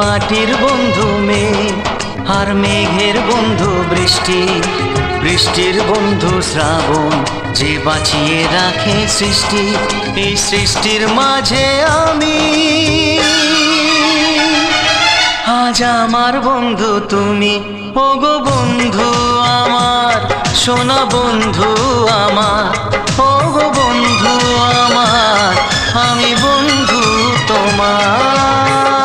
মাটির বন্ধু মেঘ, আর মেঘের বন্ধু বৃষ্টি, বৃষ্টির বন্ধু শ্রাবণ, যে বাঁচিয়ে রাখে সৃষ্টি। এই সৃষ্টির মাঝে আমি, আজ আমার বন্ধু তুমি। ওগো বন্ধু আমার, সোনা বন্ধু আমার, ওগো বন্ধু আমার, আমি বন্ধু তোমার।